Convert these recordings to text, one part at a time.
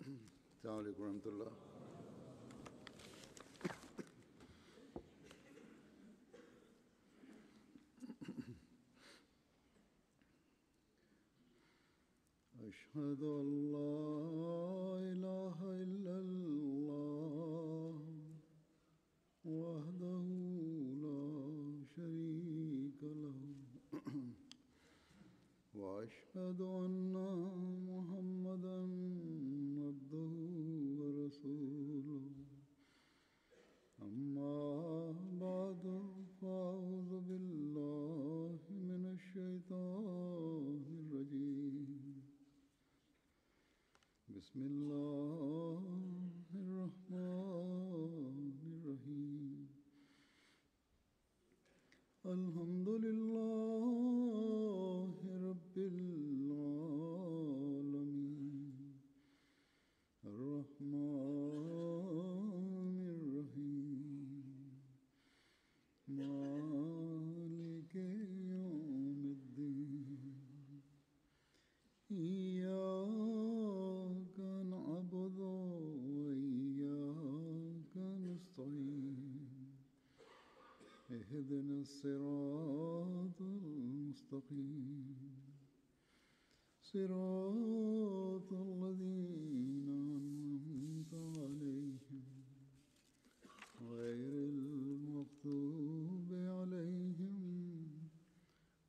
السلام عليكم ورحمة الله. أشهد أن لا إله إلا الله وحده لا شريك له وأشهد أن محمدا عبده ورسوله أما بعد فأعوذ بالله من الشيطان الرجيم بسم الله الرحمن الرحيم الحمد لله رب العالمين الرحمن الرحيم مالك يوم الدين إياك نعبد وإياك نستعين اهدنا الصراط المستقيم صراط الذين أنعمت عليهم غير المغضوب عليهم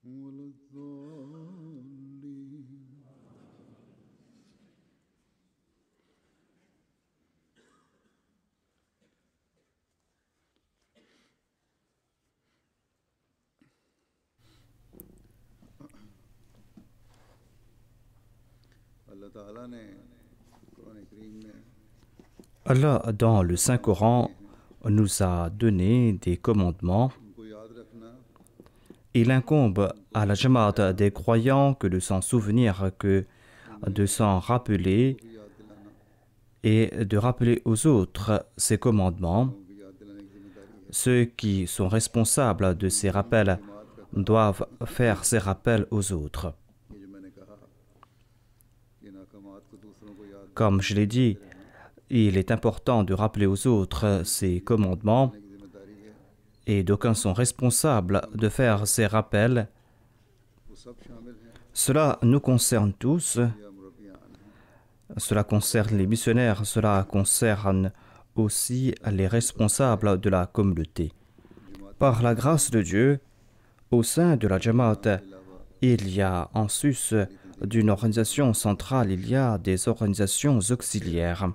ولا الضالين. Allah, dans le Saint-Coran, nous a donné des commandements. Il incombe à la Jamaat des croyants que de s'en souvenir, que de s'en rappeler et de rappeler aux autres ces commandements. Ceux qui sont responsables de ces rappels doivent faire ces rappels aux autres. Comme je l'ai dit, il est important de rappeler aux autres ces commandements et d'aucuns sont responsables de faire ces rappels. Cela nous concerne tous. Cela concerne les missionnaires, cela concerne aussi les responsables de la communauté. Par la grâce de Dieu, au sein de la Jamaat, il y a en sus d'une organisation centrale, il y a des organisations auxiliaires.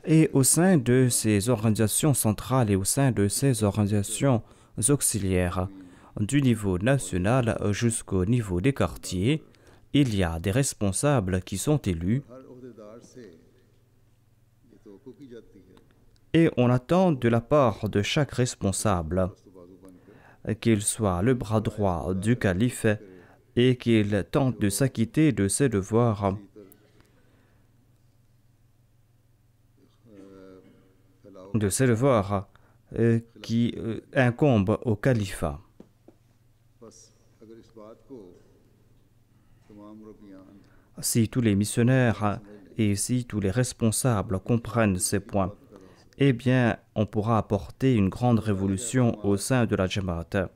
Et au sein de ces organisations centrales et au sein de ces organisations auxiliaires, du niveau national jusqu'au niveau des quartiers, il y a des responsables qui sont élus et on attend de la part de chaque responsable qu'il soit le bras droit du calife et qu'il tente de s'acquitter de ses devoirs qui incombent au califat. Si tous les missionnaires et si tous les responsables comprennent ces points, eh bien, on pourra apporter une grande révolution au sein de la Jamaat.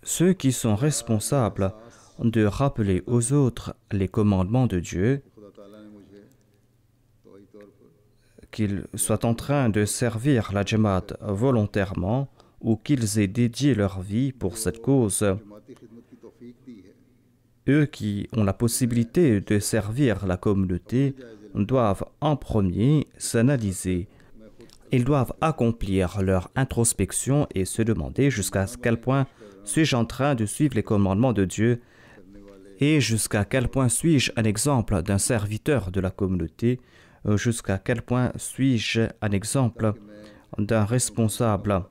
Ceux qui sont responsables de rappeler aux autres les commandements de Dieu, qu'ils soient en train de servir la Jamaat volontairement ou qu'ils aient dédié leur vie pour cette cause, eux qui ont la possibilité de servir la communauté doivent en premier s'analyser. Ils doivent accomplir leur introspection et se demander jusqu'à quel point suis-je en train de suivre les commandements de Dieu et jusqu'à quel point suis-je un exemple d'un serviteur de la communauté, jusqu'à quel point suis-je un exemple d'un responsable,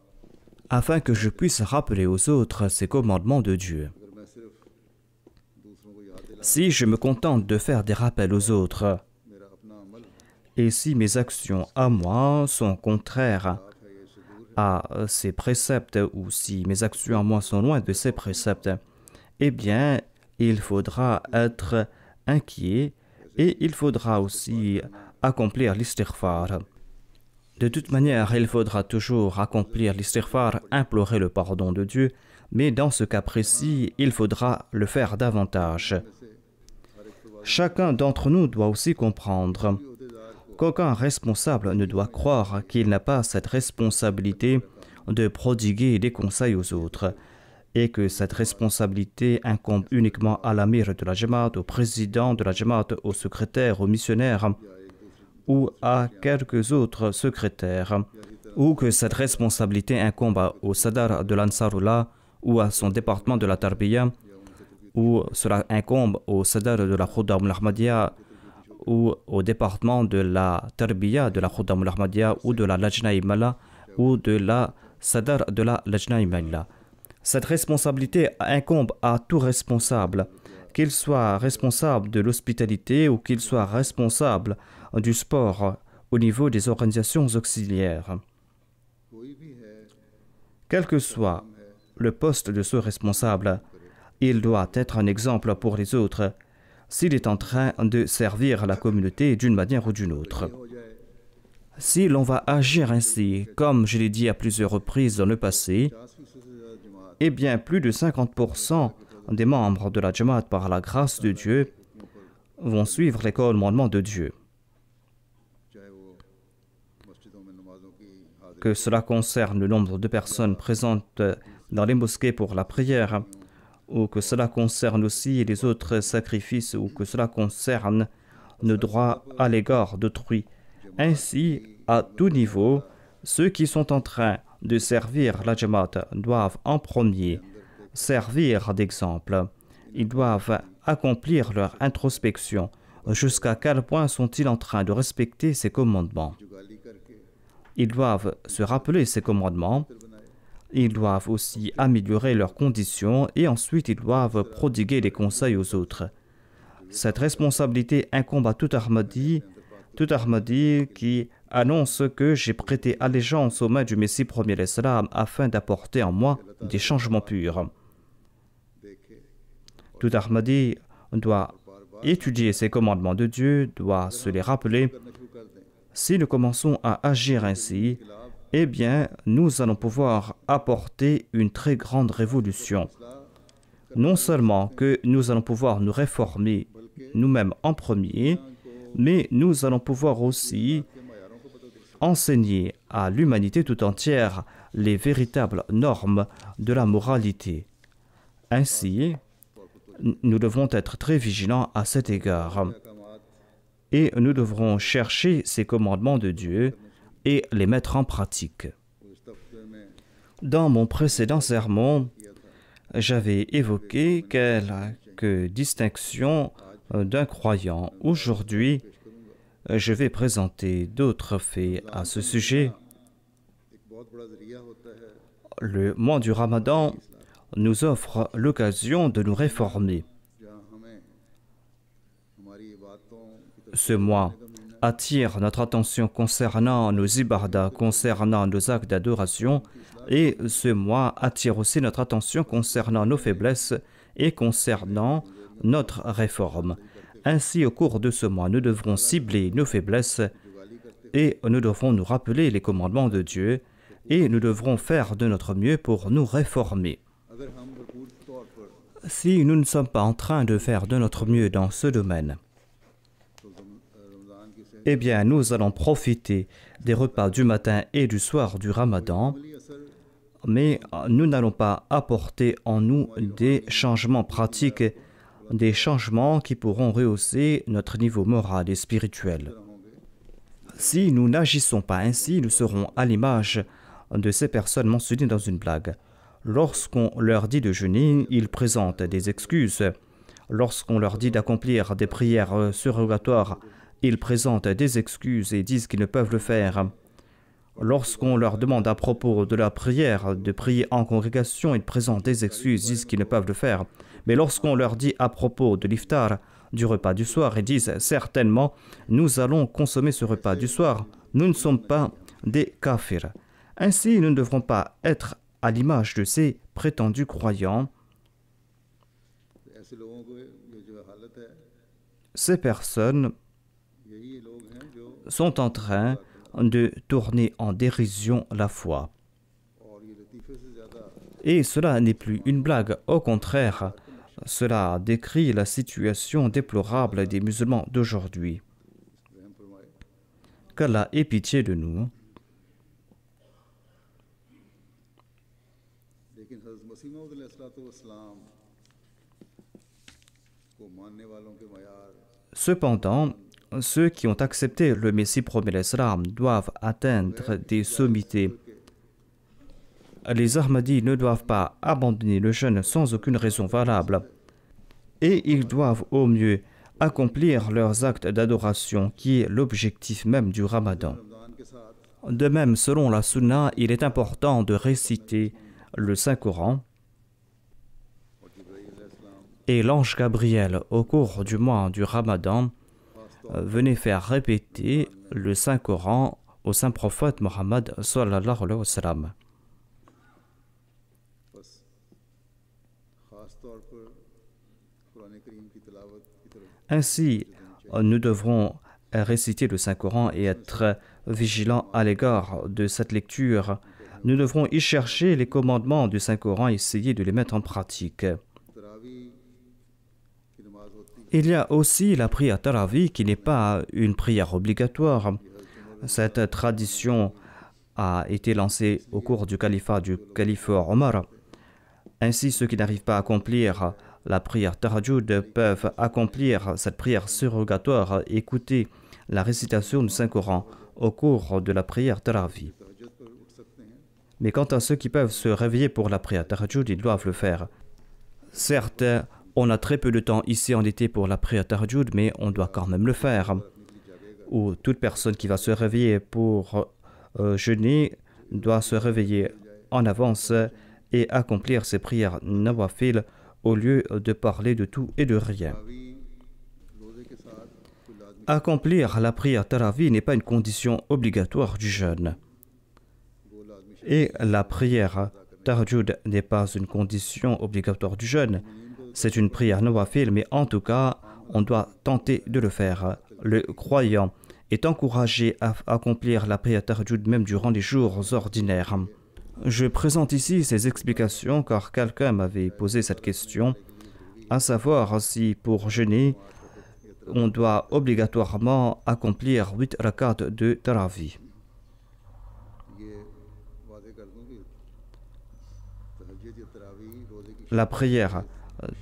afin que je puisse rappeler aux autres ces commandements de Dieu. Si je me contente de faire des rappels aux autres, et si mes actions à moi sont contraires à ces préceptes, ou si mes actions à moi sont loin de ces préceptes, eh bien, il faudra être inquiet et il faudra aussi accomplir l'istighfar. De toute manière, il faudra toujours accomplir l'istighfar, implorer le pardon de Dieu, mais dans ce cas précis, il faudra le faire davantage. Chacun d'entre nous doit aussi comprendre qu'aucun responsable ne doit croire qu'il n'a pas cette responsabilité de prodiguer des conseils aux autres et que cette responsabilité incombe uniquement à l'amir de la Jamaat, au président de la Jamaat, au secrétaire, au missionnaire ou à quelques autres secrétaires, ou que cette responsabilité incombe au Sadar de l'Ansarullah ou à son département de la Tarbiya, ou cela incombe au Sadar de la Khuddam al-Ahmadiyya ou au département de la Tarbiya de la Khuddam al-Ahmadiyya ou de la Lajna Imala ou de la Sadar de la Lajna Imala. Cette responsabilité incombe à tout responsable, qu'il soit responsable de l'hospitalité ou qu'il soit responsable du sport au niveau des organisations auxiliaires. Quel que soit le poste de ce responsable, il doit être un exemple pour les autres s'il est en train de servir la communauté d'une manière ou d'une autre. Si l'on va agir ainsi, comme je l'ai dit à plusieurs reprises dans le passé, eh bien plus de 50% des membres de la Jamaat, par la grâce de Dieu, vont suivre les commandements de Dieu. Que cela concerne le nombre de personnes présentes dans les mosquées pour la prière, ou que cela concerne aussi les autres sacrifices, ou que cela concerne nos droits à l'égard d'autrui. Ainsi, à tout niveau, ceux qui sont en train de servir la Jamaat doivent en premier servir d'exemple. Ils doivent accomplir leur introspection. Jusqu'à quel point sont-ils en train de respecter ces commandements? Ils doivent se rappeler ces commandements. Ils doivent aussi améliorer leurs conditions et ensuite ils doivent prodiguer des conseils aux autres. Cette responsabilité incombe à tout Ahmadi qui annonce que j'ai prêté allégeance aux mains du Messie premier l'Islam afin d'apporter en moi des changements purs. Tout Ahmadi doit étudier ces commandements de Dieu, doit se les rappeler. Si nous commençons à agir ainsi, eh bien, nous allons pouvoir apporter une très grande révolution. Non seulement que nous allons pouvoir nous réformer nous-mêmes en premier, mais nous allons pouvoir aussi enseigner à l'humanité tout entière les véritables normes de la moralité. Ainsi, nous devons être très vigilants à cet égard. Et nous devrons chercher ces commandements de Dieu et les mettre en pratique. Dans mon précédent sermon, j'avais évoqué quelques distinctions d'un croyant. Aujourd'hui, je vais présenter d'autres faits à ce sujet. Le mois du Ramadan nous offre l'occasion de nous réformer. Ce mois attire notre attention concernant nos ibadah, concernant nos actes d'adoration, et ce mois attire aussi notre attention concernant nos faiblesses et concernant notre réforme. Ainsi, au cours de ce mois, nous devrons cibler nos faiblesses et nous devrons nous rappeler les commandements de Dieu et nous devrons faire de notre mieux pour nous réformer. Si nous ne sommes pas en train de faire de notre mieux dans ce domaine, eh bien, nous allons profiter des repas du matin et du soir du Ramadan, mais nous n'allons pas apporter en nous des changements pratiques, des changements qui pourront rehausser notre niveau moral et spirituel. Si nous n'agissons pas ainsi, nous serons à l'image de ces personnes mentionnées dans une blague. Lorsqu'on leur dit de jeûner, ils présentent des excuses. Lorsqu'on leur dit d'accomplir des prières surrogatoires, ils présentent des excuses et disent qu'ils ne peuvent le faire. Lorsqu'on leur demande à propos de la prière de prier en congrégation, ils présentent des excuses, disent qu'ils ne peuvent le faire. Mais lorsqu'on leur dit à propos de l'iftar, du repas du soir, ils disent certainement nous allons consommer ce repas du soir. Nous ne sommes pas des kafirs. Ainsi, nous ne devrons pas être à l'image de ces prétendus croyants ऐसे लोगों को ये जो हालत है, Ces personnes यही लोग हैं जो sont en train de tourner en dérision la foi. और ये लतीफ़े से ज़्यादा Et cela n'est plus une blague, au contraire, cela décrit la situation déplorable des musulmans d'aujourd'hui. रहम फरमाए। Qu'Allah ait pitié de nous. लेकिन हज़रत मसीह मौऊद अलैहिस्सलाम को मानने वालों के मयार Cependant, ceux qui ont accepté le Messie promis l'Islam doivent atteindre des sommités. Les Ahmadis ne doivent pas abandonner le jeûne sans aucune raison valable. Et ils doivent au mieux accomplir leurs actes d'adoration qui est l'objectif même du Ramadan. Ramzan के साथ De même, selon la Sunna, il est important de réciter le Saint-Coran और जिब्राईल अलैहिस्सलाम et l'ange Gabriel au cours du mois du Ramadan venait faire répéter le Saint-Coran au Saint-Prophète Mohammed sallallahu alayhi wa sallam. बस ख़ास तौर पर कुरान करीम की तिलावत की तरफ Ainsi, nous devrons réciter le Saint-Coran et être vigilants à l'égard de cette lecture. Nous devrons y chercher les commandements du Saint-Coran et essayer de les mettre en pratique. तरावी की नमाज होती है। Il y a aussi la prière Tarawih qui n'est pas une prière obligatoire. Cette tradition a été lancée au cours du califat du calife Omar. Ainsi, ceux qui n'arrivent pas à accomplir la prière Tahajjud peuvent accomplir cette prière surrogatoire et écouter la récitation du Saint-Coran au cours de la prière Tarawih. तहज्जुद पर उठ सकते हैं। Mais quant à ceux qui peuvent se réveiller pour la prière Tahajjud, ils doivent le faire. Certes, on a très peu de temps ici en été pour la prière Tahajjud, mais on doit quand même le faire. Ou toute personne qui va se réveiller pour jeûner doit se réveiller en avance et accomplir ses prières nawafil au lieu de parler de tout et de rien. तरावी रोज़े के साथ कोई लाज़मी Accomplir la prière Tarawih n'est pas une condition obligatoire du jeûne. वो लाज़मी Et la prière Tahajjud n'est pas une condition obligatoire du jeûne. C'est une prière nawafil, mais en tout cas, on doit tenter de le faire. Le croyant est encouragé à accomplir la prière Tahajjud même durant les jours ordinaires. Je présente ici ces explications car quelqu'un m'avait posé cette question, à savoir si pour jeûner, on doit obligatoirement accomplir 8 rakats de Tarawih. ये वादे कर दूं कि तहज्जुद या तरावी रोज़े की La prière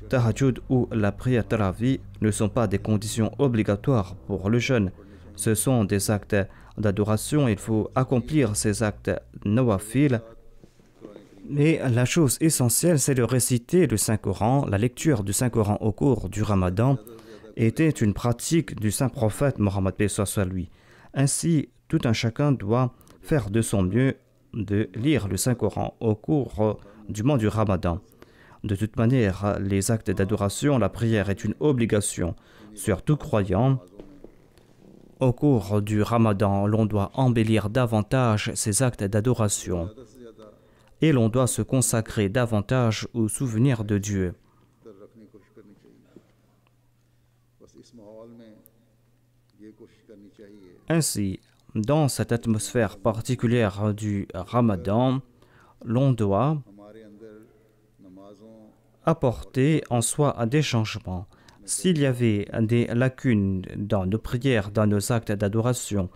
Tahajjud ou la prière Tarawih ne sont pas des conditions obligatoires pour le jeûne. Ce sont des actes d'adoration. Il faut accomplir ces actes nawafil. Mais la chose essentielle, c'est de réciter le Saint-Coran. La lecture du Saint-Coran au cours du Ramadan était une pratique du Saint-Prophète Mohammed paix soit sur lui. Ainsi, tout un chacun doit faire de son mieux de lire le Saint-Coran au cours du mois du Ramadan. De toute manière, les actes d'adoration, la prière est une obligation sur tout croyant. Au cours du Ramadan, l'on doit embellir davantage ces actes d'adoration ज़्यादा से ज़्यादा et l'on doit se consacrer davantage au souvenir de Dieu. तर रखने की कोशिश करनी चाहिए। बस इस माहौल में ये कोशिश करनी चाहिए Ainsi, dans cette atmosphère particulière du Ramadan, l'on doit हमारे अंदर नमाजों apporter en soi des changements. S'il y avait des lacunes dans nos prières, dans nos actes d'adoration,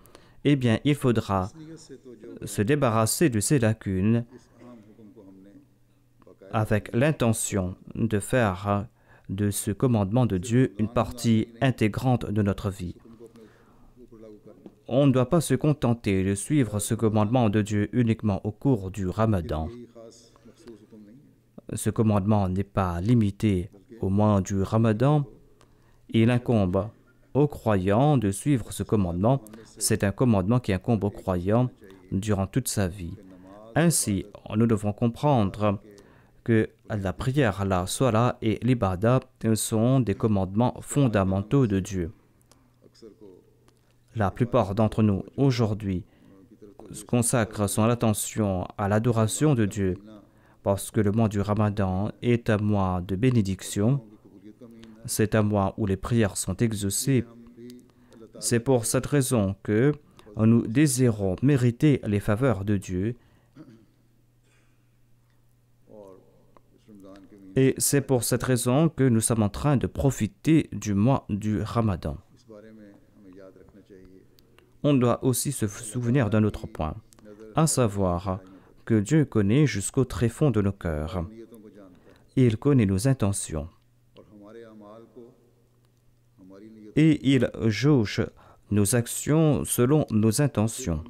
eh bien, il faudra नीयत से तो जो se débarrasser de ces lacunes इस अहम हुक्म को हमने बाकायदा avec l'intention de faire de ce commandement de Dieu une partie intégrante de notre vie. हुक्म को अपने ऊपर लागू करना। On ne doit pas se contenter de suivre ce commandement de Dieu uniquement au cours du Ramadan. यही खास मखसूस हुक्म नहीं है। Ce commandement n'est pas limité au mois du Ramadan. Il incombe aux croyants de suivre ce commandement. C'est un commandement qui incombe aux croyants durant toute sa vie. Ainsi, nous devons comprendre que la prière, la salat et l'ibada sont des commandements fondamentaux de Dieu. अक्सर को La plupart d'entre nous aujourd'hui consacrent son attention à l'adoration de Dieu parce que le mois du Ramadan est un mois de bénédiction. की कबूलियत का c'est un mois où les prières sont exaucées. C'est pour cette raison que nous désirons mériter les faveurs de Dieu. Et c'est pour cette raison que nous sommes en train de profiter du mois du Ramadan. On doit aussi se souvenir d'un autre point, à savoir que Dieu connaît jusqu'au tréfonds de nos cœurs. Il connaît nos intentions. Et il jauge nos actions selon nos intentions.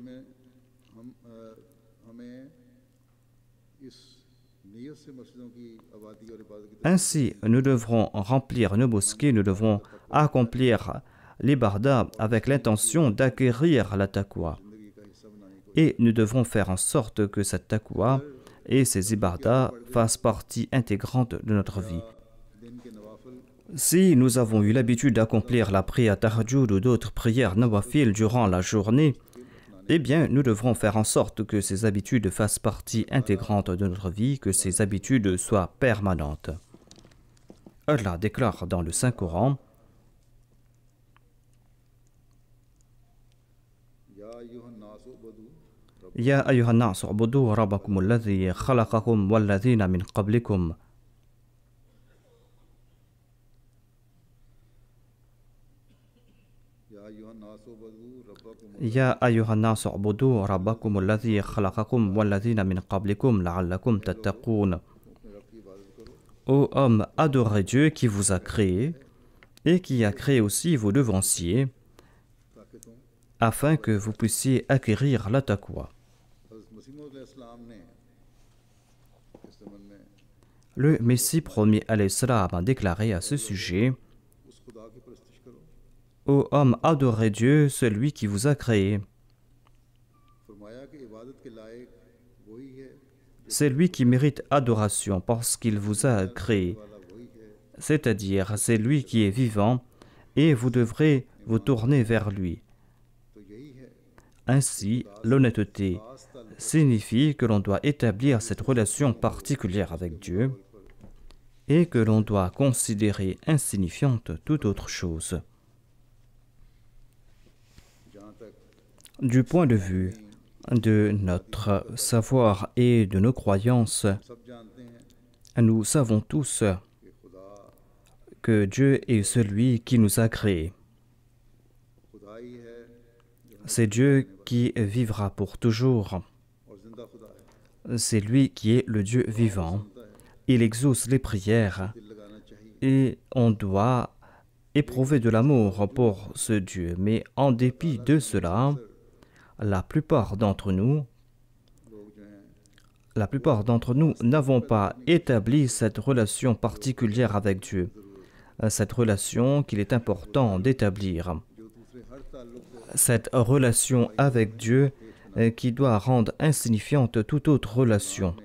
Ainsi, nous devrons remplir nos mosquées, nous devrons accomplir l'ibarda avec l'intention d'acquérir la taqwa. Et nous devrons faire en sorte que cette taqwa et ces ibardas fassent partie intégrante de notre vie. Si nous avons eu l'habitude d'accomplir la prière tahajjud ou d'autres prières nawafil durant la journée, eh bien, nous devrons faire en sorte que ces habitudes fassent partie intégrante de notre vie, que ces habitudes soient permanentes. Allah déclare dans le Saint-Coran: Ya ayyuhan nas u'budu rabbakum alladhi khalaqakum walladhina min qablikum. Ya ayyuhan nas u'budu rabbakum alladhi khalaqakum walladhina min qablikum la'allakum tattaqun. Ô homme, adorez Dieu qui vous a créé et qui a créé aussi vos devanciers, afin que vous puissiez acquérir la taqwa. Le Messie premier alayhi salam a déclaré à ce sujet: Ô homme, adorez Dieu, celui qui vous a créé. C'est lui qui mérite adoration parce qu'il vous a créé. C'est-à-dire, c'est lui qui est vivant et vous devrez vous tourner vers lui. Ainsi, l'honnêteté signifie que l'on doit établir cette relation particulière avec Dieu et que l'on doit considérer insignifiante toute autre chose. Du point de vue de notre savoir et de nos croyances, nous savons tous que Dieu est celui qui nous a créés. C'est Dieu qui vivra pour toujours. C'est lui qui est le Dieu vivant. Il exauce les prières et on doit éprouver de l'amour pour ce Dieu. Mais en dépit de cela, la plupart d'entre nous n'avons pas établi cette relation particulière avec Dieu, cette relation qu'il est important d'établir. Cette relation avec Dieu qui doit rendre insignifiante toute autre relation.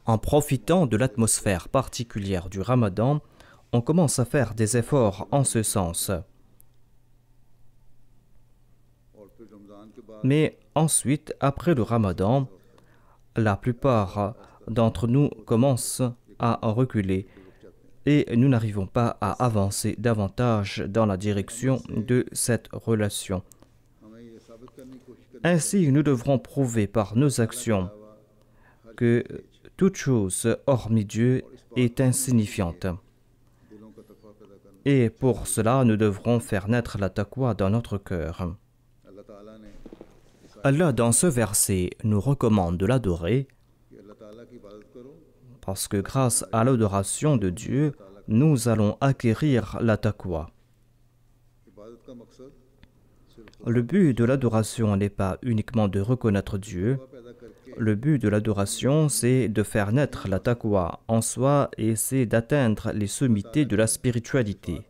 En profitant de l'atmosphère particulière du Ramadan, on commence à faire des efforts en ce sens. Mais ensuite, après le Ramadan, la plupart d'entre nous commencent à reculer et nous n'arrivons pas à avancer davantage dans la direction de cette relation. Ainsi, nous devrons prouver par nos actions que toute chose hormis Dieu est insignifiante. Et pour cela, nous devrons faire naître la taqwa dans notre cœur. Allah, dans ce verset, nous recommande de l'adorer parce que grâce à l'adoration de Dieu, nous allons acquérir la taqwa. Le but de l'adoration n'est pas uniquement de reconnaître Dieu. Le but de l'adoration, c'est de faire naître la taqwa en soi et c'est d'atteindre les sommités de la spiritualité.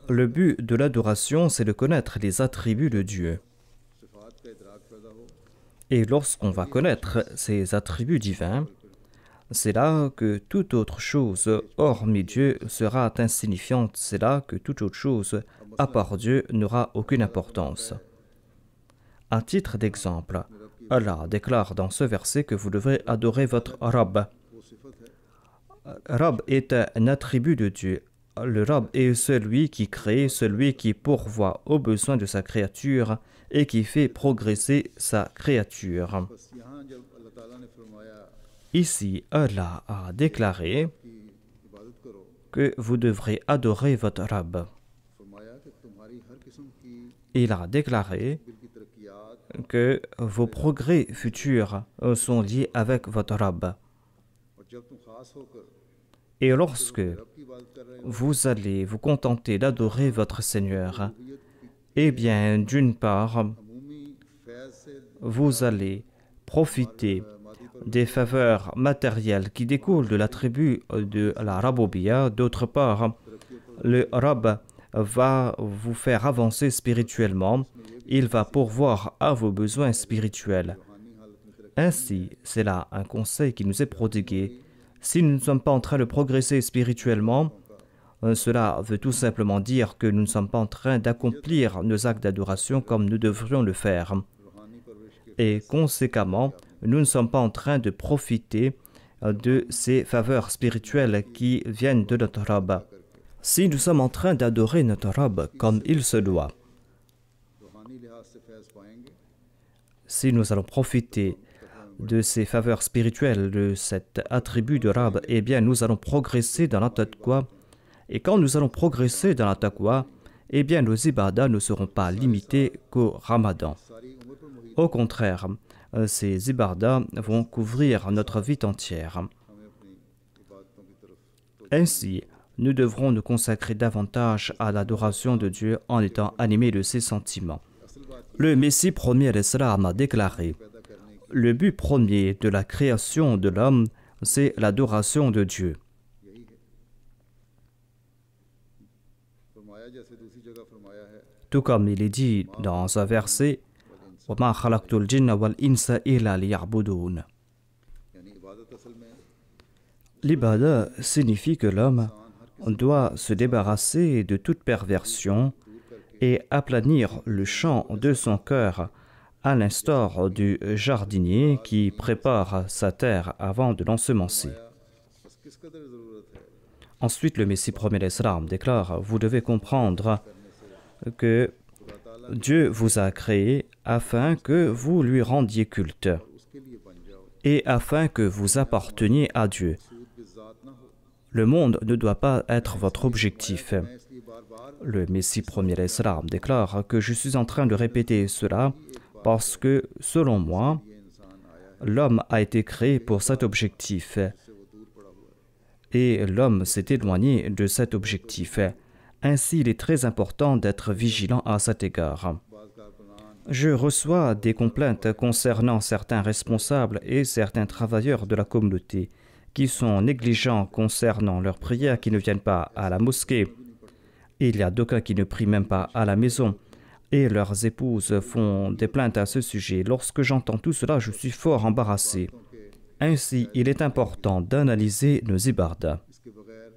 Le but de l'adoration, c'est de connaître les attributs de Dieu. Et lorsqu'on va connaître ces attributs divins, c'est là que toute autre chose, hormis Dieu, sera insignifiante. C'est là que toute autre chose, à part Dieu, n'aura aucune importance. À titre d'exemple, Allah déclare dans ce verset que vous devrez adorer votre Rabb. Rabb est un attribut de Dieu. le Rab est celui qui crée, celui qui pourvoit aux besoins de sa créature et qui fait progresser sa créature. बस यहाँ जब अल्लाह ताला ने फरमाया Ici, Allah a déclaré कि इबादत करो, que vous devrez adorer votre Rab. फरमाया कि तुम्हारी हर किस्म की Il a déclaré दिल की तरक्कियात que vos progrès futurs sont liés avec votre Rab. और जब तुम खास होकर Et lorsque रब की इबादत कर रहे हो vous allez vous contenter d'adorer votre Seigneur, रबूबियत की eh bien, d'une part, अमूमी फैज़ से vous allez profiter मादी पर des faveurs matérielles qui découlent de l'attribut de la Raboubiya. D'autre part, le Rab va vous faire avancer spirituellement. Il va pourvoir à vos besoins spirituels. रूहानी हालत में तरक्की Ainsi, c'est là un conseil qui nous est prodigué. Si nous ne sommes pas en train de progresser spirituellement, cela veut tout simplement dire que nous ne sommes pas en train d'accomplir nos actes d'adoration comme nous devrions le faire. रूहानी परवरिश के Et conséquemment, nous ne sommes pas en train de profiter de ces faveurs spirituelles qui viennent de notre Rab. Si nous sommes en train d'adorer notre Rab comme il se doit, रूहानी लिहाज से फैज़ पाएंगे si nous allons profiter de ces faveurs spirituelles, de cet attribut de Rab, eh bien nous allons progresser dans la taqwa. Et quand nous allons progresser dans la taqwa, eh bien nos ibadas ne seront pas limités qu'au Ramadan. सारी उम्र पर Muhit Au contraire, ces ibadas vont couvrir notre vie entière. हमें अपनी इबादतों की तरफ Ainsi, nous devrons nous consacrer davantage à l'adoration de Dieu en étant animés de ses sentiments. असल बात Le Messie premier l'Islam a déclaré: पैदा करने की le but premier de la création de l'homme, c'est l'adoration de Dieu. यही है फरमाया जैसे दूसरी जगह फरमाया है Tout comme il est dit dans un verset: وَمَا خَلَقْتُ الْجِنَّ وَالْإِنسَ إِلَّا لِيَعْبُدُونَ. यानी इबादत असल में L'ibada signifie que l'homme doit se débarrasser de toute perversion et aplanir le champ de son cœur, à l'instar du jardinier qui prépare sa terre avant de l'ensemencer. बस किस कदर ज़रूरत है Ensuite, le Messie premier l'Islam déclare: vous devez comprendre que Dieu vous a créé afin que vous lui rendiez culte उसके लिए बन जाओ et afin que vous apparteniez à Dieu. सूद बिज़ात ना हो Le monde ne doit pas être votre objectif. मैं इसलिए बार बार Le Messie premier l'Islam déclare que je suis en train de répéter cela parce que, selon moi, ये इंसान आया है l'homme a été créé pour cet objectif इससे वो दूर पड़ा हुआ है et l'homme s'est éloigné de cet objectif. Ainsi, il est très important d'être vigilant à cet égard. बाज़ कारकुनान Je reçois des complaintes concernant certains responsables et certains travailleurs de la communauté qui sont négligents concernant leurs prières, qui ne viennent pas à la mosquée. Il y a d'aucuns qui ne prient même pas à la maison et leurs épouses font des plaintes à ce sujet. Lorsque j'entends tout cela, je suis fort embarrassé. Ainsi, il est important d'analyser nos ibadas. इसके बगैर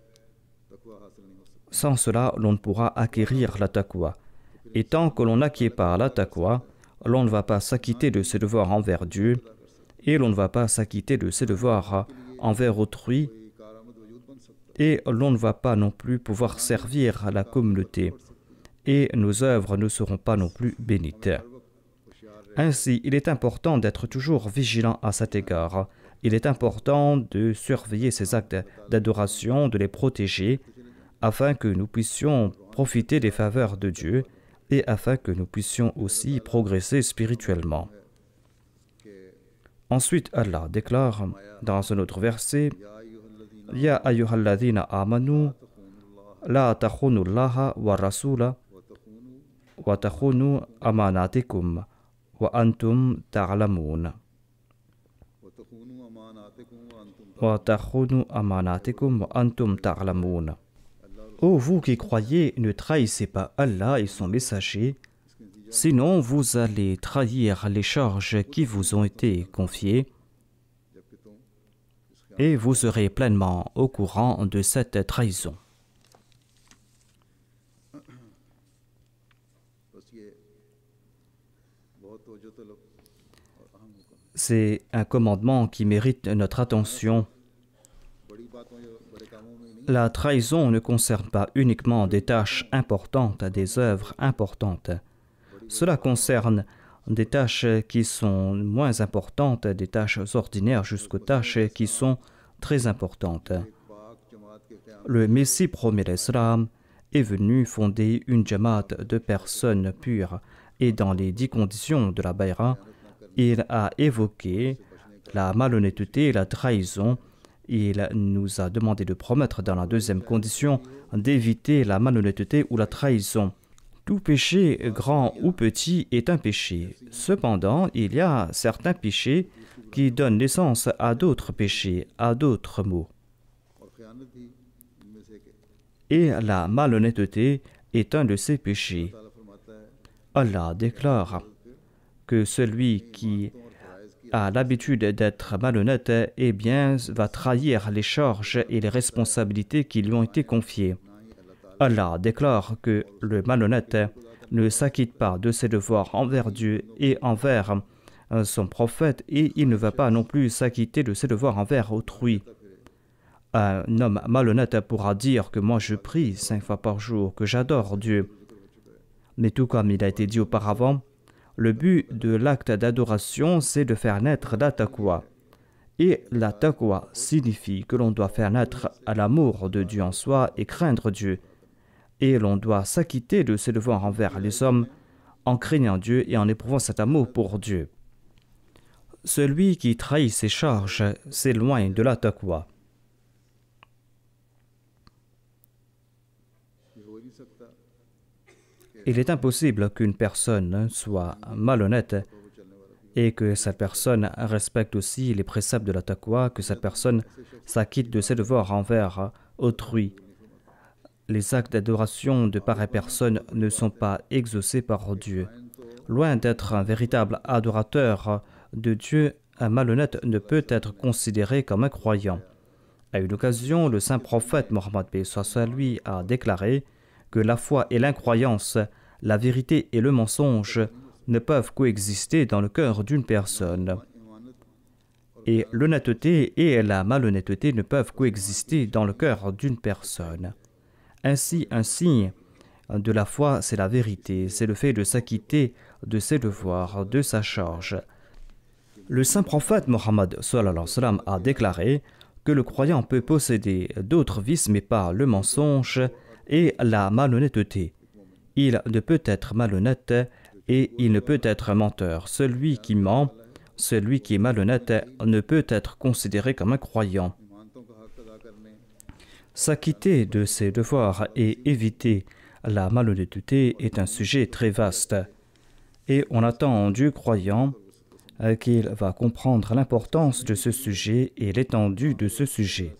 तकवा हासिल नहीं हो सकता Sans cela, l'on ne pourra acquérir la taqwa. Et tant que l'on n'acquiert pas la taqwa, l'on ne va pas s'acquitter de ses devoirs envers Dieu et l'on ne va pas s'acquitter de ses devoirs envers autrui कोई कारआमद वजूद बन सकता et l'on ne va pas non plus pouvoir servir la communauté et nos œuvres ne seront pas non plus bénites. हर वक्त होशियार रहे Ainsi, il est important d'être toujours vigilant à cet égard. Il est important de surveiller ces actes d'adoration, de les protéger, afin que nous puissions profiter des faveurs de Dieu et afin que nous puissions aussi progresser spirituellement. कि Ensuite, Allah déclare dans un autre verset: या Ya अय्युहल्लज़ीना ayyuhalladhina amanu तख़ूनुल्लाह la takhunullaha wa rasula वतख़ूनु wa takhunu amanatikum wa antum ta'lamun. वतख़ूनु अमानातिकुम व अंतुम Wa takhunu amanatikum wa antum ta'lamun. Ô vous qui croyez, ne trahissez pas Allah et son messager, sinon vous allez trahir les charges qui vous ont été confiées जबकि तुम इस et vous serez pleinement au courant de cette trahison. बस ये बहुत तवज्जो तलब और अहम हुक्म C'est un commandement qui mérite notre attention. La trahison ne concerne pas uniquement des tâches importantes, des œuvres importantes. Cela concerne des tâches qui sont moins importantes, des tâches ordinaires jusqu'aux tâches qui sont très importantes. Le Messie premier l'Islam est venu fonder une jamaat de personnes pures et dans les 10 conditions de la bayra, il a évoqué la malhonnêteté et la trahison. Il nous a demandé de promettre dans la deuxième condition d'éviter la malhonnêteté ou la trahison. Tout péché, grand ou petit, est un péché. Cependant, il y a certains péchés qui donnent naissance à d'autres péchés, à d'autres maux. Et la malhonnêteté est un de ces péchés. Allah déclare que celui qui a l'habitude d'être malhonnête, eh bien, va trahir les charges et les responsabilités qui lui ont été confiées. Allah déclare que le malhonnête ne s'acquitte pas de ses devoirs envers Dieu et envers son prophète, et il ne va pas non plus s'acquitter de ses devoirs envers autrui. Un homme malhonnête pourra dire que moi je prie 5 fois par jour, que j'adore Dieu. Mais tout comme il a été dit auparavant, le but de l'acte d'adoration, c'est de faire naître la taqwa. Et la taqwa signifie que l'on doit faire naître à l'amour de Dieu en soi et craindre Dieu. Et l'on doit s'acquitter de ses devoirs envers les hommes en craignant Dieu et en éprouvant cet amour pour Dieu. Celui qui trahit ses charges s'éloigne de la taqwa. Il est impossible qu'une personne soit malhonnête et que cette personne respecte aussi les préceptes de la taqwa, que cette personne s'acquitte de ses devoirs envers autrui. Les actes d'adoration de pareilles personnes ne sont pas exaucés par Dieu. Loin d'être un véritable adorateur de Dieu, un malhonnête ne peut être considéré comme un croyant. À une occasion, le saint prophète Mohammed lui a déclaré que la foi et l'incroyance, la vérité et le mensonge ne peuvent coexister dans le cœur d'une personne. Et l'honnêteté et la malhonnêteté ne peuvent coexister dans le cœur d'une personne. Ainsi, un signe de la foi, c'est la vérité, c'est le fait de s'acquitter de ses devoirs, de sa charge. Le saint prophète Mohammed a déclaré que le croyant peut posséder d'autres vices, mais pas le mensonge et la malhonnêteté. Il ne peut être malhonnête et il ne peut être menteur. Celui qui ment, celui qui est malhonnête, ne peut être considéré comme un croyant. S'acquitter de ses devoirs et éviter la malhonnêteté est un sujet très vaste. Et on attend du croyant qu'il va comprendre l'importance de ce sujet et l'étendue de ce sujet.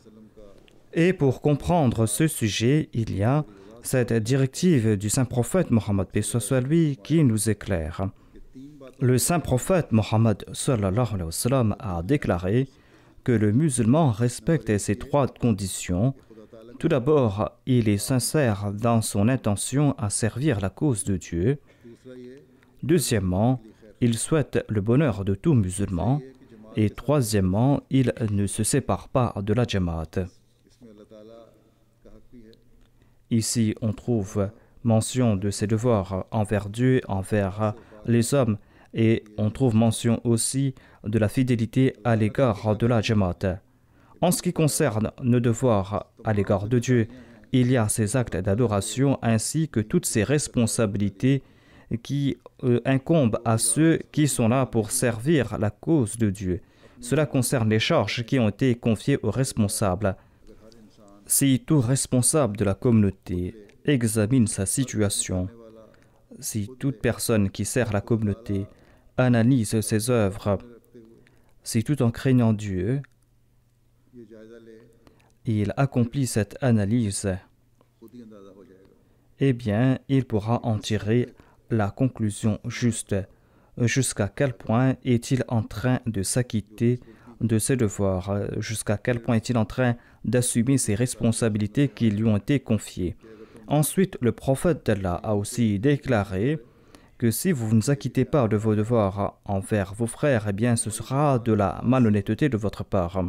Et pour comprendre ce sujet, il y a cette directive du saint prophète Mohammed lui qui nous éclaire. Le saint prophète Mohammed a déclaré que le musulman respecte ces 3 conditions. Tout d'abord, il est sincère dans son intention à servir la cause de Dieu. Deuxièmement, il souhaite le bonheur de tout musulman. Et troisièmement, il ne se sépare pas de la jamaat. Ici, on trouve mention de ses devoirs envers Dieu, envers les hommes, et on trouve mention aussi de la fidélité à l'égard de la jamaat. En ce qui concerne nos devoirs à l'égard de Dieu, il y a ces actes d'adoration ainsi que toutes ces responsabilités qui incombent à ceux qui sont là pour servir la cause de Dieu. Cela concerne les charges qui ont été confiées aux responsables. Si tout responsable de la communauté examine sa situation, si toute personne qui sert la communauté analyse ses œuvres, si tout en craignant Dieu, il accomplit cette analyse, eh bien, il pourra en tirer la conclusion juste. Jusqu'à quel point est-il en train de s'acquitter de ses devoirs? Jusqu'à quel point est-il en train d'assumer ses responsabilités qui lui ont été confiées? Ensuite, le prophète d'Allah a aussi déclaré que si vous ne vous acquittez pas de vos devoirs envers vos frères, eh bien ce sera de la malhonnêteté de votre part.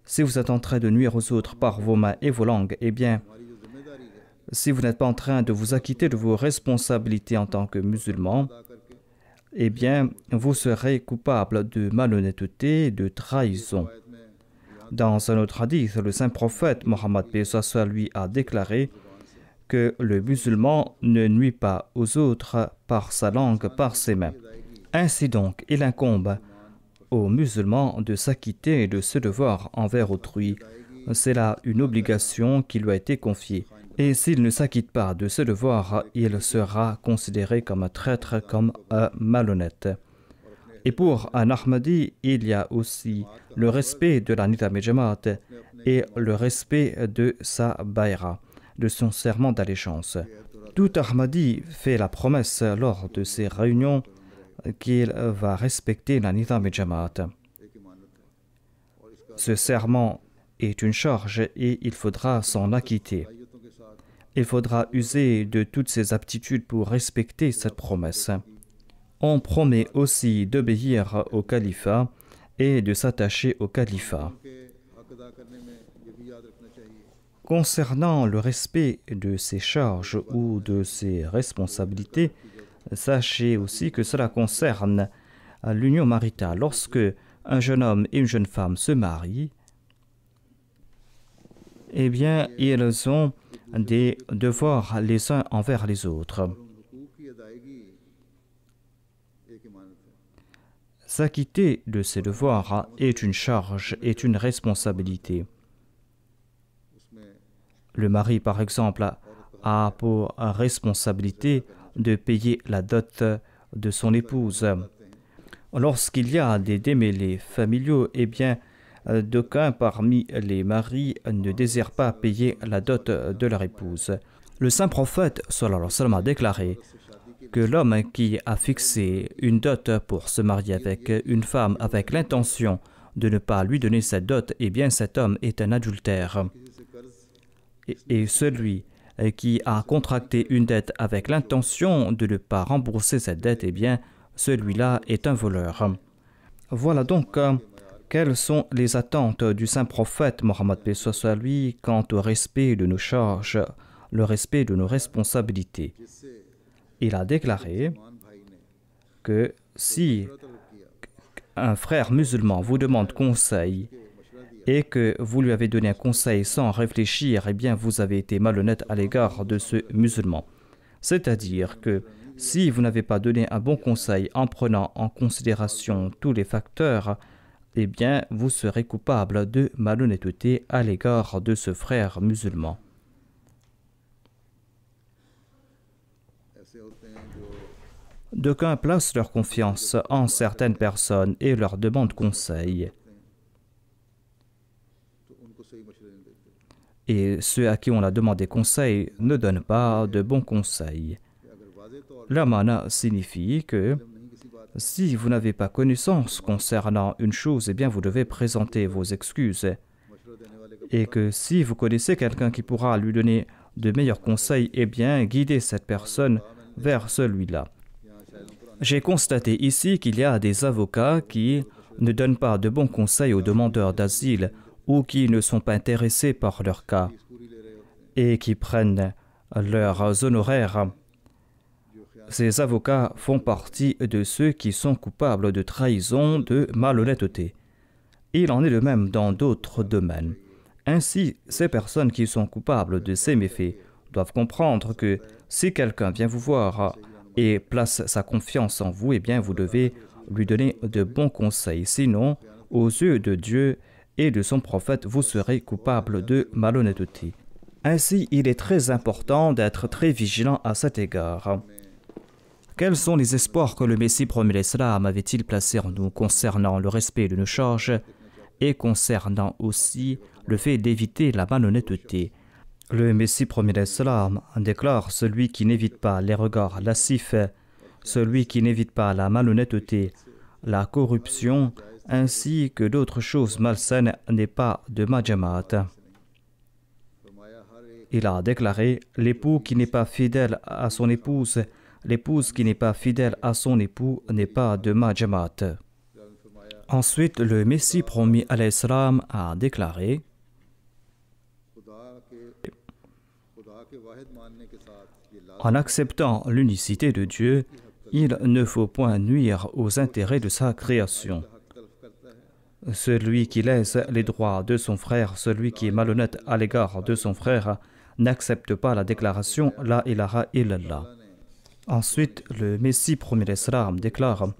si vous êtes en train de nuire aux autres par vos mains et vos langues, eh bien, हमारी जो जिम्मेदारी है si vous n'êtes pas en train de vous acquitter de vos responsabilités en tant que musulman, अदा करके eh bien, vous serez coupable de malhonnêteté, de trahison. आयत में ध्यान Dans un autre hadith, le saint prophète Mohammed paix soit sur lui a déclaré que le musulman ne nuit pas aux autres par sa langue, par ses mains. Ainsi donc, il incombe aux musulmans de s'acquitter de ce devoir envers autrui. C'est là une obligation qui lui a été confiée. Et s'il ne s'acquitte pas de ce devoir, il sera considéré comme un traître, comme un malhonnête. Et pour un Ahmadi, il y a aussi le respect de la Nidam Jamaat et le respect de sa baïra, de son serment d'allégeance. Tout Ahmadi fait la promesse lors de ses réunions qu'il va respecter la Nidam Jamaat. एक इमानत है और इसका Ce serment est une charge et il faudra s'en acquitter. आयतों के साथ Il faudra user de toutes ses aptitudes pour respecter cette promesse. On promet aussi d'obéir au califat et de s'attacher au califat. के हक अदा करने में ये भी याद रखना चाहिए Concernant le respect de ses charges ou de ses responsabilités, sachez aussi que cela concerne l'union maritale. Lorsque un jeune homme et une jeune femme se marient, eh bien, ils ont des devoirs les uns envers les autres. और उन हुकूक की अदायगी एक इमानत है S'acquitter de ces devoirs est une charge, est une responsabilité. उसमें Le mari, par exemple, a pour responsabilité de payer la dot de son épouse. Lorsqu'il y a des démêlés familiaux, eh bien, d'aucuns parmi les maris ne désirent pas payer la dot de leur épouse. Le saint prophète sallallahu alayhi wa sallam a déclaré que l'homme qui a fixé une dot pour se marier avec une femme avec l'intention de ne pas lui donner cette dot, eh bien cet homme est un adultère. किसी से कर्ज Et celui qui a contracté une dette avec l'intention de ne pas rembourser cette dette, eh bien celui-là est un voleur. Voilà donc quelles sont les attentes du saint prophète Mohammed paix soit sur lui quant au respect de nos charges, le respect de nos responsabilités. जिससे Il a déclaré मान भाई ने que si तलब किया un frère musulman vous demande conseil के मशवरा दिया et que vous lui avez donné un conseil sans réfléchir, eh bien vous avez été malhonnête à l'égard de ce musulman. C'est-à-dire que si vous n'avez pas donné un bon conseil en prenant en considération tous les facteurs, eh bien vous serez coupable de malhonnêteté à l'égard de ce frère musulman. ऐसे होते हैं जो D'aucuns placent leur confiance en certaines personnes et leur demandent conseil. तो उनको सही मशवरे नहीं देते Et ceux à qui on a demandé conseil ne donnent pas de bons conseils. कि अगर वाज़ेह तौर L'amana signifie que पर नहीं किसी बात si vous n'avez pas connaissance concernant une chose, eh bien vous devez présenter vos excuses. मशवरा देने वाले का Et que si vous connaissez quelqu'un qui pourra lui donner de meilleurs conseils, eh bien guidez cette personne vers celui-là. यहाँ शायद हम पुराने J'ai constaté ici qu'il y a des avocats qui ne donnent pas de bons conseils aux demandeurs d'asile ou qui ne sont pas intéressés par leur cas fees पूरी ले रहे होते हैं et qui prennent leurs honoraires. जो ख्याल Ces avocats font partie de ceux qui sont coupables de trahison, de malhonnêteté. Il en est de même dans d'autres domaines. Ainsi, ces personnes qui sont coupables de ces méfaits doivent comprendre que si quelqu'un vient vous voir et place sa confiance en vous, eh bien vous devez lui donner de bons conseils. Sinon, aux yeux de Dieu et de son prophète, vous serez coupable de malhonnêteté. Ainsi, il est très important d'être très vigilant à cet égard. Quels sont les espoirs que le Messie premier l'Islam avait-il placés en nous concernant le respect de nos charges et concernant aussi le fait d'éviter la malhonnêteté? Le Messie premier l'Islam déclare: celui qui n'évite pas les regards lascifs, celui qui n'évite pas la malhonnêteté, la corruption, ainsi que d'autres choses malsaines n'est pas de ma jamaat. फरमाया हर एक Il a déclaré: l'époux qui n'est pas fidèle à son épouse, l'épouse qui n'est pas fidèle à son époux n'est pas de ma jamaat. ने फरमाया Ensuite, le Messie promis alayhi salam a déclaré: en acceptant l'unicité de Dieu, il ne faut point nuire aux intérêts de sa création. Celui qui lèse les droits de son frère, celui qui est malhonnête à l'égard de son frère, n'accepte pas la déclaration La ilaha illallah. Ensuite, le Messie promis l'Islam déclare: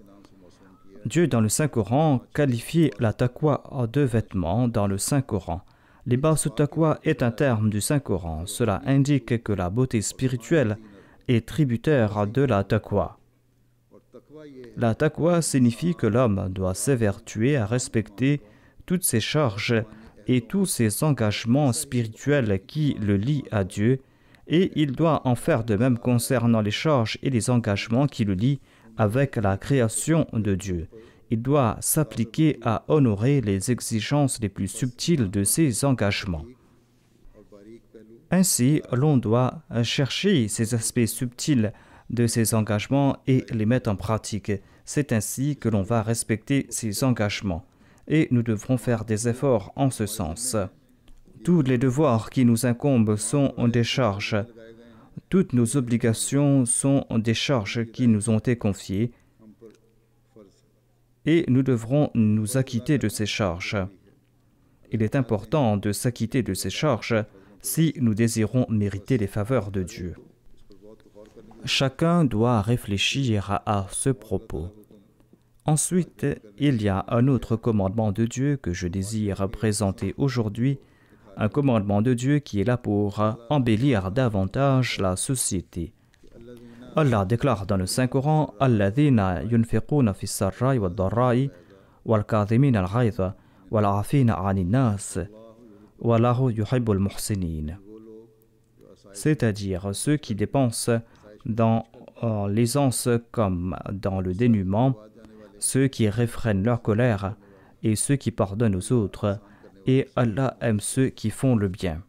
Dieu dans le Saint-Coran qualifie la taqwa en 2 vêtements dans le Saint-Coran. Libas taqwa est un terme du Saint-Coran. Cela indique que la beauté spirituelle est tributaire de la taqwa. La taqwa signifie que l'homme doit s'évertuer à respecter toutes ses charges et tous ses engagements spirituels qui le lient à Dieu, et il doit en faire de même concernant les charges et les engagements qui le lient avec la création de Dieu. Il doit s'appliquer à honorer les exigences les plus subtiles de ses engagements. Ainsi, l'on doit chercher ces aspects subtils de ses engagements et les mettre en pratique. C'est ainsi que l'on va respecter ses engagements. Et nous devrons faire des efforts en ce sens. Tous les devoirs qui nous incombent sont des charges. Toutes nos obligations sont des charges qui nous ont été confiées. Et nous devrons nous acquitter de ces charges. Il est important de s'acquitter de ces charges si nous désirons mériter les faveurs de Dieu. Chacun doit réfléchir à ce propos. Ensuite, il y a un autre commandement de Dieu que je désire présenter aujourd'hui, un commandement de Dieu qui est là pour embellir davantage la société. Allah déclare dans le Saint-Coran: Alladhina yunfiquna fis sarra'i wad dharra'i wal kadhimina al-ghayza wal 'afina 'anil nas wallahu yuhibbul muhsinin. C'est-à-dire ceux qui dépensent dans l'aisance comme dans le dénuement, ceux qui réfrènent leur colère et ceux qui pardonnent aux autres, et Allah aime ceux qui font le bien.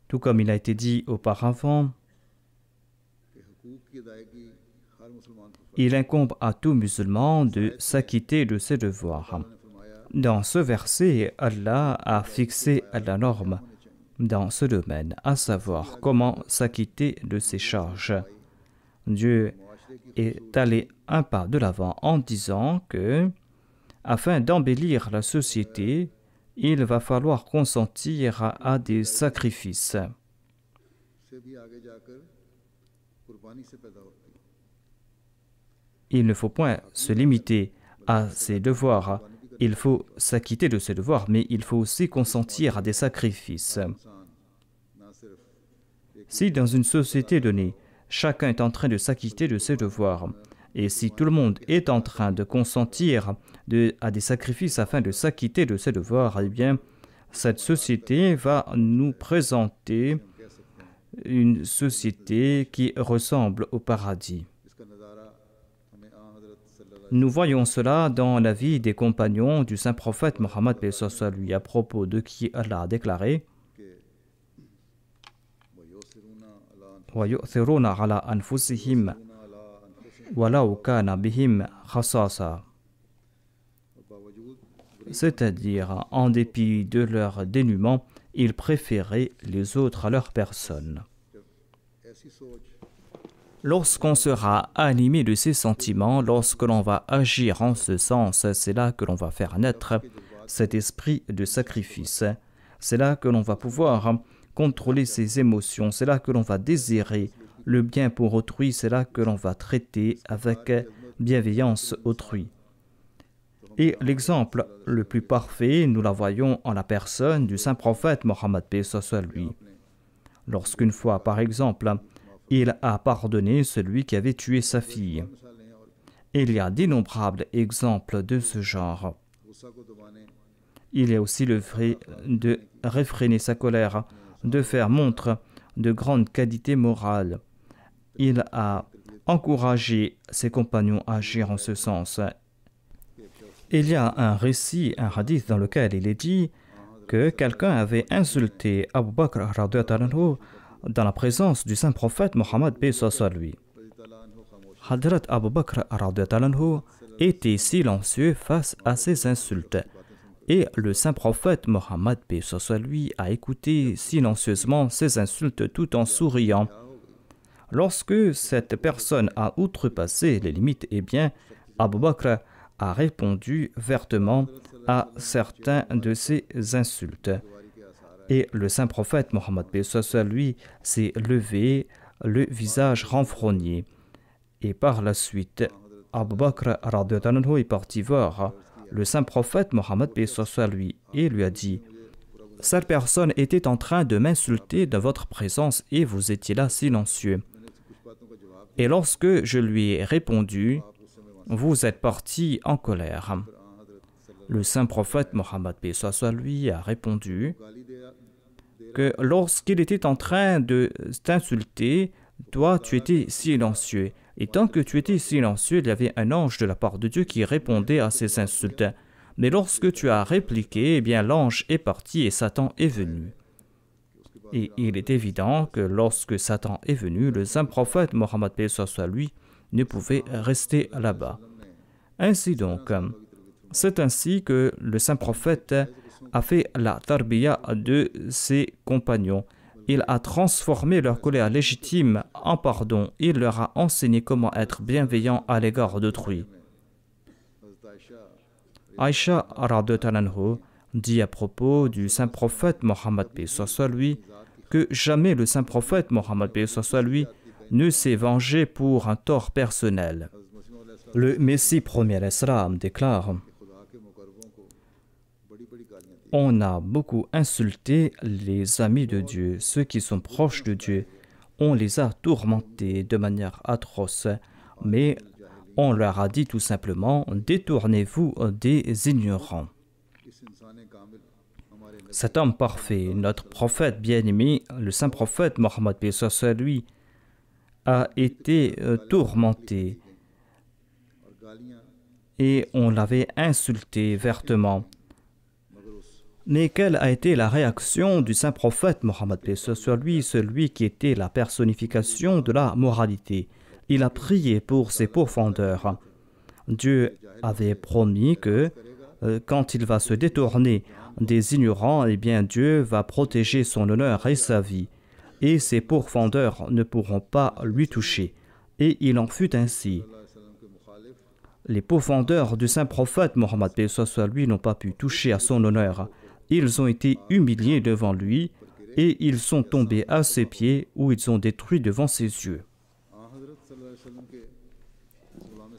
Tout comme il a été dit auparavant, il incombe à tout musulman de s'acquitter de ses devoirs. Dans ce verset, Allah a fixé la norme dans ce domaine, à savoir comment s'acquitter de ses charges. Dieu est allé un pas de l'avant en disant que, afin d'embellir la société, il va falloir consentir à des sacrifices. Il ne faut point se limiter à ses devoirs. Il faut s'acquitter de ses devoirs, mais il faut aussi consentir à des sacrifices. Si dans une société donnée, chacun est en train de s'acquitter de ses devoirs, et si tout le monde est en train de consentir à des sacrifices afin de s'acquitter de ses devoirs, eh bien, cette société va nous présenter une société qui ressemble au paradis. Nous voyons cela dans la vie des compagnons du saint prophète Mohammed lui, à propos de qui Allah a déclaré: وَيُؤْثِرُونَ عَلَىٰ أَنفُسِهِمْ وَلَوْ كَانَ بِهِمْ خَصَاصَةٌ. C'est-à-dire, en dépit de leur dénuement, ils préféraient les autres à leur personne. Lorsqu'on sera animé de ces sentiments, lorsque l'on va agir en ce sens, c'est là que l'on va faire naître cet esprit de sacrifice. C'est là que l'on va pouvoir contrôler ses émotions, c'est là que l'on va désirer le bien pour autrui, c'est là que l'on va traiter avec bienveillance autrui. Et l'exemple le plus parfait, nous la voyons en la personne du saint prophète Mohammed lui. Lorsqu'une fois, par exemple, il a pardonné celui qui avait tué sa fille. Il y a d'innombrables exemples de ce genre. Il y a aussi le fait de réfréner sa colère, de faire montre de grandes qualités morales. Il a encouragé ses compagnons à agir en ce sens. Il y a un récit, un hadith dans lequel il est dit que quelqu'un avait insulté Abu Bakr dans la présence du saint prophète Mohammed paix soit lui. Hadrat Abu Bakr radhiyallahu était silencieux face à ces insultes et le saint prophète Mohammed paix soit lui a écouté silencieusement ces insultes tout en souriant. Lorsque cette personne a outrepassé les limites, eh bien, Abu Bakr a répondu vertement à certains de ces insultes. Et le saint prophète Mohammed paix soit lui s'est levé, le visage renfrogné. Et par la suite, Abu Bakr radhiyallahu est parti voir le saint prophète Mohammed paix soit lui et lui a dit: cette personne était en train de m'insulter dans votre présence et vous étiez là silencieux. Et lorsque je lui ai répondu, vous êtes parti en colère. Le saint prophète Mohammed paix soit lui a répondu que lorsqu'il était en train de t'insulter, toi tu étais silencieux. Et tant que tu étais silencieux, il y avait un ange de la part de Dieu qui répondait à ces insultes. Mais lorsque tu as répliqué, eh bien l'ange est parti et Satan est venu. Et il est évident que lorsque Satan est venu, le saint prophète Mohammed paix soit lui ne pouvait rester là-bas. Ainsi donc, c'est ainsi que le saint prophète a fait la tarbiya de ses compagnons. Il a transformé leur colère légitime en pardon. Il leur a enseigné comment être bienveillant à l'égard d'autrui. Aïcha radhiyallahu dit à propos du saint prophète Mohammed paix soit lui que jamais le saint prophète Mohammed paix soit lui ne s'est vengé pour un tort personnel. Le Messie premier Islam déclare: on a beaucoup insulté les amis de Dieu, ceux qui sont proches de Dieu. On les a tourmentés de manière atroce, mais on leur a dit tout simplement: détournez-vous des ignorants. Cet homme parfait, notre prophète bien-aimé, le saint prophète Mohammed paix soit lui, a été tourmenté et on l'avait insulté vertement. Mais quelle a été la réaction du saint prophète Mohammed paix soit lui, celui qui était la personnification de la moralité? Il a prié pour ses pourfendeurs. Dieu avait promis que quand il va se détourner des ignorants, eh bien Dieu va protéger son honneur et sa vie, et ses pourfendeurs ne pourront pas lui toucher. Et il en fut ainsi. Les pourfendeurs du saint prophète Mohammed paix soit lui n'ont pas pu toucher à son honneur. Ils ont été humiliés devant lui et ils sont tombés à ses pieds ou ils ont détruit devant ses yeux.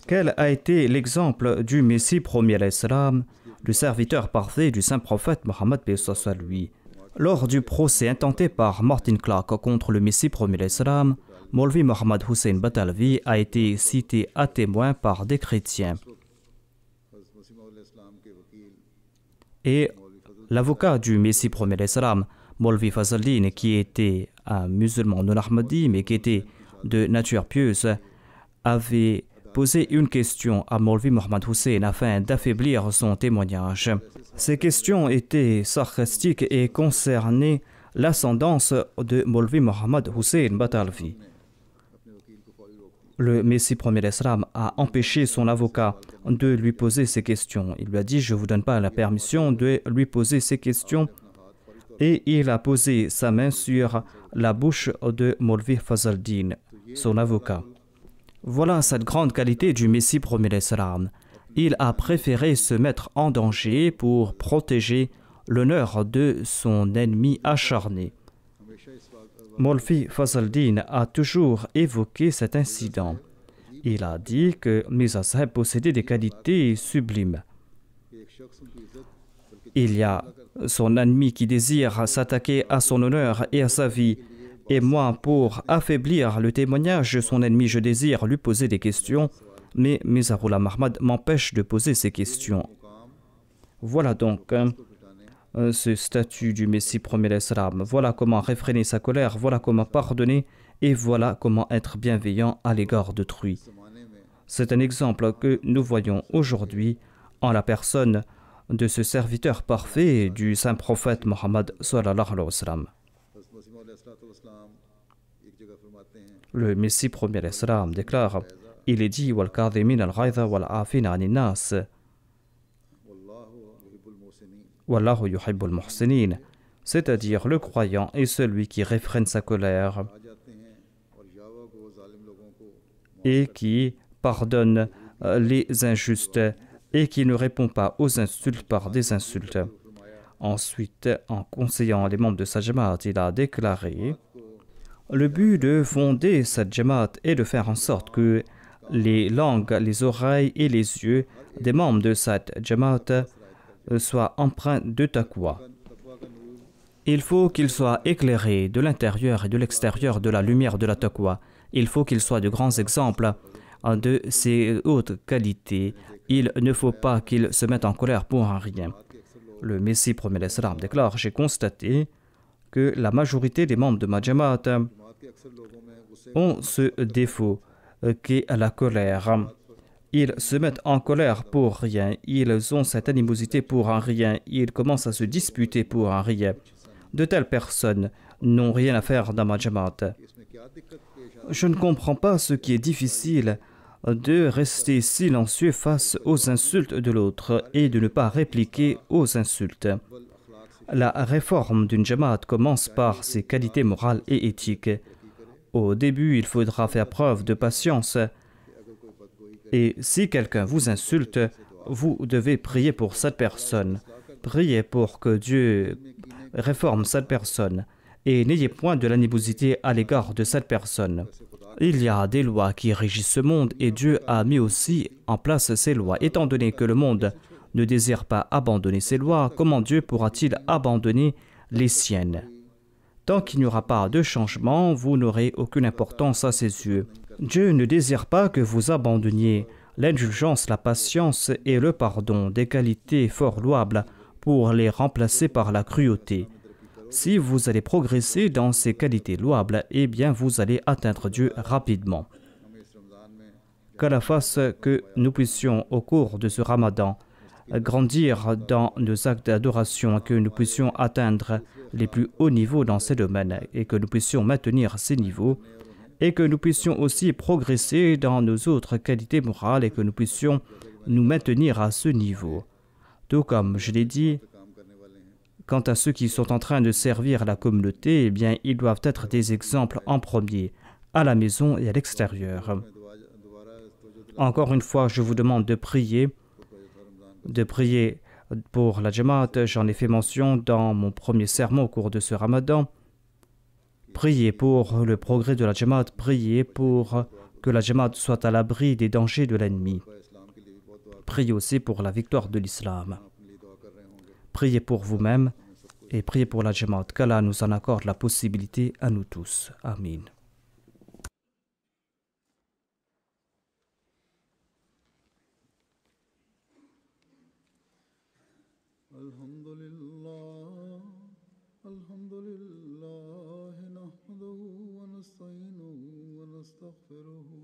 Quel a été l'exemple du Messie premier l'Islam, le serviteur parfait du saint prophète Mohammed paix soit lui? Lors du procès intenté par Martin Clark contre le Messie premier l'Islam, Maulvi Mohammed Hussein Batalvi a été cité à témoin par des chrétiens. Et l'avocat du Messie premier l'Islam, Maulvi Fazaldin, qui était un musulman non-ahmadi mais qui était de nature pieuse, avait posé une question à Maulvi Mohammed Hussein afin d'affaiblir son témoignage. Ces questions étaient sarcastiques et concernaient l'ascendance de Maulvi Mohammed Hussein Batalvi. Le Messie premier l'Islam a empêché son avocat de lui poser ces questions. Il lui a dit: je ne vous donne pas la permission de lui poser ces questions. Et il a posé sa main sur la bouche de Maulvi Fazaldin, son avocat. Voilà cette grande qualité du Messie premier l'Islam. Il a préféré se mettre en danger pour protéger l'honneur de son ennemi acharné. Maulvi Fazaldin a toujours évoqué cet incident. Il a dit que Mirza Saheb possédait des qualités sublimes. Il y a son ennemi qui désire s'attaquer à son honneur et à sa vie. Et moi, pour affaiblir le témoignage de son ennemi, je désire lui poser des questions, mais Mirza Ghulam Ahmad m'empêche de poser ces questions. Voilà donc ce statut du Messie premier l'Islam. Voilà comment réfréner sa colère, voilà comment pardonner, et voilà comment être bienveillant à l'égard d'autrui. C'est un exemple que nous voyons aujourd'hui en la personne de ce serviteur parfait du saint prophète Mohammed sallallahu alayhi wa sallam. Le Messie premier l'Islam déclare, il est dit وَالْكَاظِمِينَ الْغَيْظَ وَالْعَافِينَ عَنِ النَّاسِ وَاللَّهُ يُحِبُّ الْمُحْسِنِينَ, c'est-à-dire le croyant est celui qui réfrène sa colère et qui pardonne les injustes et qui ne répond pas aux insultes par des insultes. Ensuite, en conseillant les membres de sa Jamaat, il a déclaré: le but de fonder cette Jamaat est de faire en sorte que les langues, les oreilles et les yeux des membres de cette Jamaat soient empreints de taqwa. Il faut qu'ils soient éclairés de l'intérieur et de l'extérieur de la lumière de la taqwa. Il faut qu'ils soient de grands exemples de ces hautes qualités. Il ne faut pas qu'ils se mettent en colère pour un rien. Le Messie premier l'Islam déclare: j'ai constaté que la majorité des membres de ma Jamaat ont ce défaut qu'est la colère. Ils se mettent en colère pour rien. Ils ont cette animosité pour un rien. Ils commencent à se disputer pour un rien. De telles personnes n'ont rien à faire dans ma Jamaat. Je ne comprends pas ce qui est difficile de rester silencieux face aux insultes de l'autre et de ne pas répliquer aux insultes. La réforme d'une Jamaat commence par ses qualités morales et éthiques. Au début, il faudra faire preuve de patience. Et si quelqu'un vous insulte, vous devez prier pour cette personne. Priez pour que Dieu réforme cette personne. Et n'ayez point de l'animosité à l'égard de cette personne. Il y a des lois qui régissent ce monde et Dieu a mis aussi en place ces lois. Étant donné que le monde ne désire pas abandonner ces lois, comment Dieu pourra-t-il abandonner les siennes? Tant qu'il n'y aura pas de changement, vous n'aurez aucune importance à ses yeux. Dieu ne désire pas que vous abandonniez l'indulgence, la patience et le pardon, des qualités fort louables, pour les remplacer par la cruauté. Si vous allez progresser dans ces qualités louables, eh bien vous allez atteindre Dieu rapidement. Qu'Allah fasse que nous puissions, au cours de ce Ramadan, grandir dans nos actes d'adoration, que nous puissions atteindre les plus hauts niveaux dans ces domaines et que nous puissions maintenir ces niveaux et que nous puissions aussi progresser dans nos autres qualités morales et que nous puissions nous maintenir à ce niveau. Tout comme je l'ai dit, quant à ceux qui sont en train de servir la communauté, eh bien, ils doivent être des exemples en premier, à la maison et à l'extérieur. Encore une fois, je vous demande de prier pour la Jamaat. J'en ai fait mention dans mon premier sermon au cours de ce Ramadan. Priez pour le progrès de la Jamaat, priez pour que la Jamaat soit à l'abri des dangers de l'ennemi. Priez aussi pour la victoire de l'islam. Priez pour vous-même et priez pour la Jamaat. Qu'Allah nous en accorde la possibilité à nous tous. Amin. Alhamdulillah, nahmaduhu wa nasta'inuhu wa nastaghfiruhu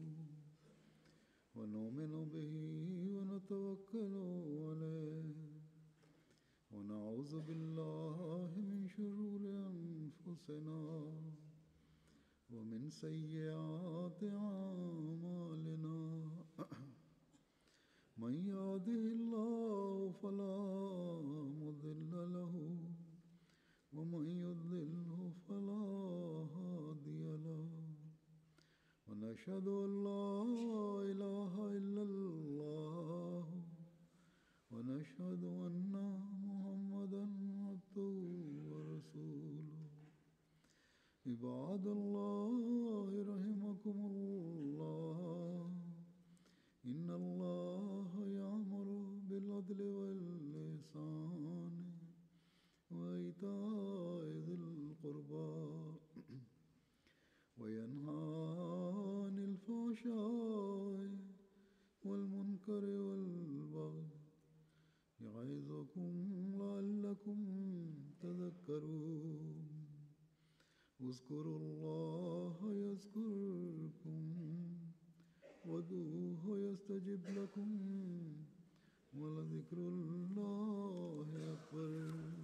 wa nu'minu bihi wa natawakkalu alayhi wa na'udhu billahi min shururi anfusina wa min sayyiati a'malina. Man yahdihillahu fala mudilla lahu ومن يضلله فلا هادي له ونشهد أن لا إله إلا الله ونشهد أن محمدا عبده ورسوله عباد الله رحمكم الله إن الله يأمر بالعدل والإحسان وإيتاء ذي القربى وينهى عن الفحشاء والمنكر والبغي يعظكم لعلكم تذكرون اذكروا الله يذكركم وادعوه يستجب لكم ولذكر الله أكبر.